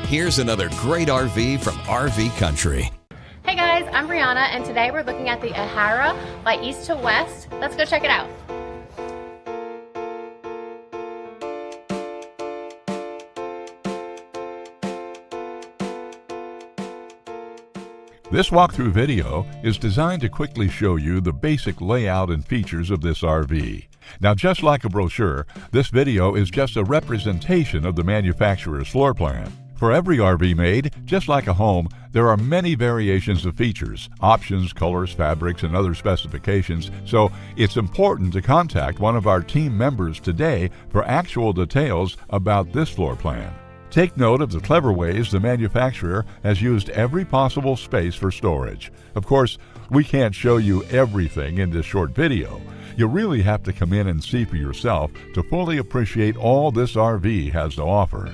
Here's another great RV from RV Country. Hey guys, I'm Brianna, and today we're looking at the Ahara by East to West. Let's go check it out. This walkthrough video is designed to quickly show you the basic layout and features of this RV. Now, just like a brochure, this video is just a representation of the manufacturer's floor plan. For every RV made, just like a home, there are many variations of features, options, colors, fabrics, and other specifications, so it's important to contact one of our team members today for actual details about this floor plan. Take note of the clever ways the manufacturer has used every possible space for storage. Of course, we can't show you everything in this short video. You really have to come in and see for yourself to fully appreciate all this RV has to offer.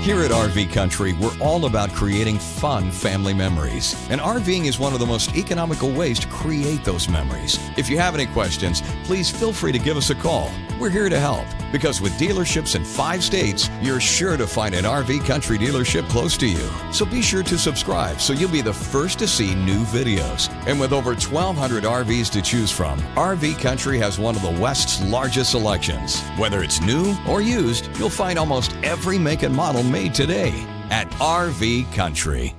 Here at RV Country, we're all about creating fun family memories. And RVing is one of the most economical ways to create those memories. If you have any questions, please feel free to give us a call. We're here to help, because with dealerships in 5 states, you're sure to find an RV Country dealership close to you. So be sure to subscribe so you'll be the first to see new videos. And with over 1,200 RVs to choose from, RV Country has one of the West's largest selections. Whether it's new or used, you'll find almost every make and model made today at RV Country.